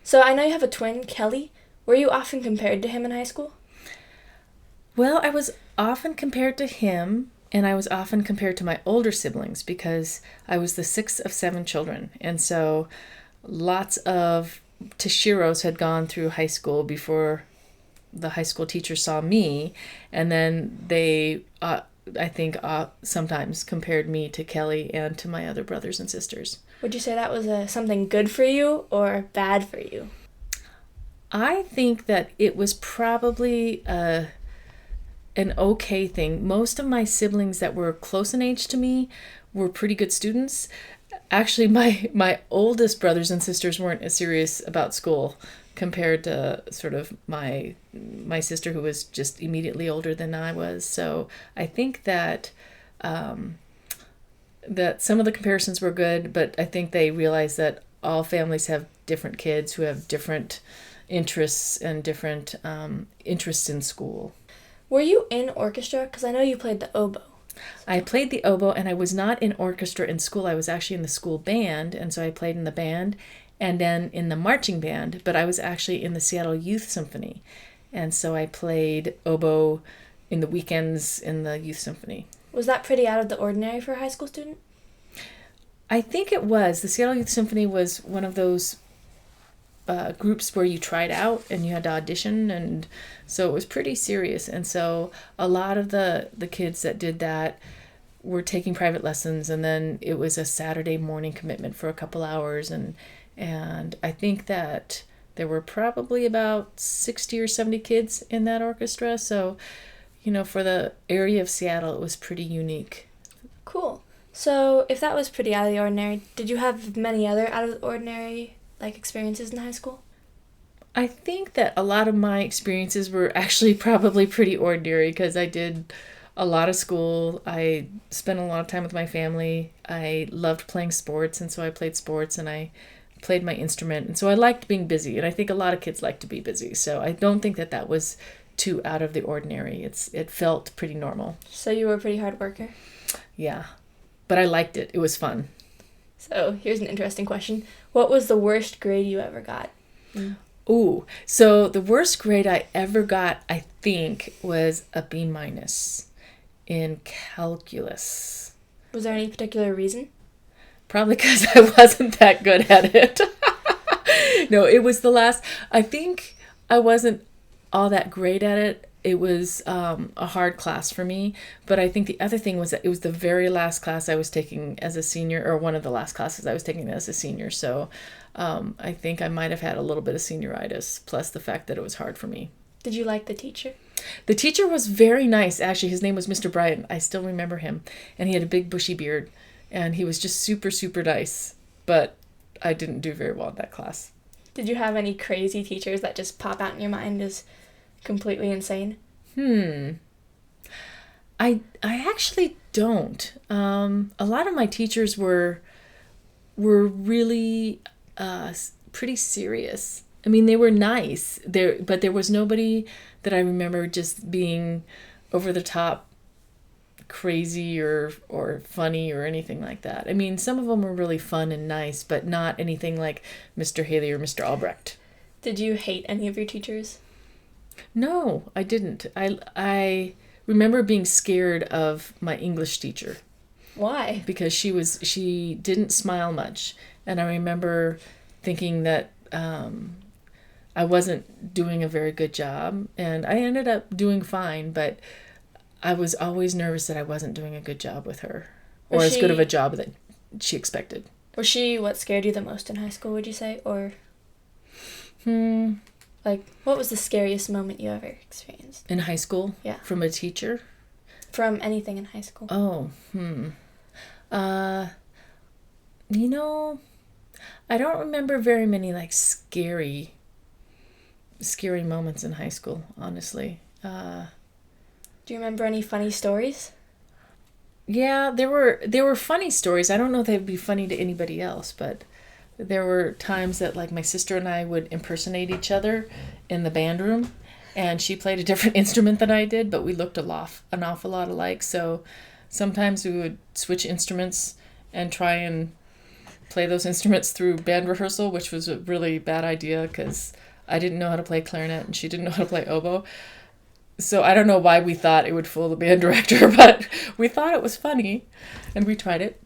So I know you have a twin, Kelly. Were you often compared to him in high school? Well, I was often compared to him, and I was often compared to my older siblings because I was the sixth of seven children. And so lots of Tashiros had gone through high school before the high school teacher saw me, and then they, I think, sometimes compared me to Kelly and to my other brothers and sisters. Would you say that was something good for you or bad for you? I think that it was probably an okay thing. Most of my siblings that were close in age to me were pretty good students. Actually, my oldest brothers and sisters weren't as serious about school compared to sort of my sister who was just immediately older than I was. So I think that that some of the comparisons were good, but I think they realized that all families have different kids who have different interests and different interests in school. Were you in orchestra? Because I know you played the oboe. I played the oboe, and I was not in orchestra in school. I was actually in the school band, and so I played in the band and then in the marching band, but I was actually in the Seattle Youth Symphony. And so I played oboe in the weekends in the Youth Symphony. Was that pretty out of the ordinary for a high school student? I think it was. The Seattle Youth Symphony was one of those groups where you tried out and you had to audition, and so it was pretty serious. And so a lot of the kids that did that were taking private lessons, and then it was a Saturday morning commitment for a couple hours, and I think that there were probably about 60 or 70 kids in that orchestra. So, for the area of Seattle, it was pretty unique. Cool. So if that was pretty out of the ordinary, did you have many other out of the ordinary experiences in high school? I think that a lot of my experiences were actually probably pretty ordinary because I did a lot of school. I spent a lot of time with my family. I loved playing sports, and so I played sports and I played my instrument. And so I liked being busy, and I think a lot of kids like to be busy. So I don't think that that was too out of the ordinary. It felt pretty normal. So you were a pretty hard worker? Yeah. But I liked it. It was fun. So here's an interesting question. What was the worst grade you ever got? Ooh, so the worst grade I ever got, I think, was a B minus in calculus. Was there any particular reason? Probably because I wasn't that good at it. No, it was the last. I think I wasn't all that great at it. It was a hard class for me. But I think the other thing was that it was the very last class I was taking as a senior, or one of the last classes I was taking as a senior. So I think I might have had a little bit of senioritis, plus the fact that it was hard for me. Did you like the teacher? The teacher was very nice. Actually, his name was Mr. Bryant. I still remember him. And he had a big bushy beard. And he was just super, super nice. But I didn't do very well in that class. Did you have any crazy teachers that just pop out in your mind as completely insane? I actually don't. A lot of my teachers were really pretty serious. I mean, they were nice. But there was nobody that I remember just being over the top crazy or funny or anything like that. I mean, some of them were really fun and nice, but not anything like Mr. Haley or Mr. Albrecht. Did you hate any of your teachers? No, I didn't. I remember being scared of my English teacher Why? because she didn't smile much, and I remember thinking that I wasn't doing a very good job, and I ended up doing fine, but I was always nervous that I wasn't doing a good job with her, or as good of a job that she expected. Was she what scared you the most in high school, would you say? Or what was the scariest moment you ever experienced? In high school? Yeah. From a teacher? From anything in high school. Oh, I don't remember very many scary moments in high school, honestly. Do you remember any funny stories? Yeah, there were funny stories. I don't know if they'd be funny to anybody else, but there were times that my sister and I would impersonate each other in the band room, and she played a different instrument than I did, but we looked an awful lot alike. So sometimes we would switch instruments and try and play those instruments through band rehearsal, which was a really bad idea because I didn't know how to play clarinet and she didn't know how to play oboe. So I don't know why we thought it would fool the band director, but we thought it was funny and we tried it.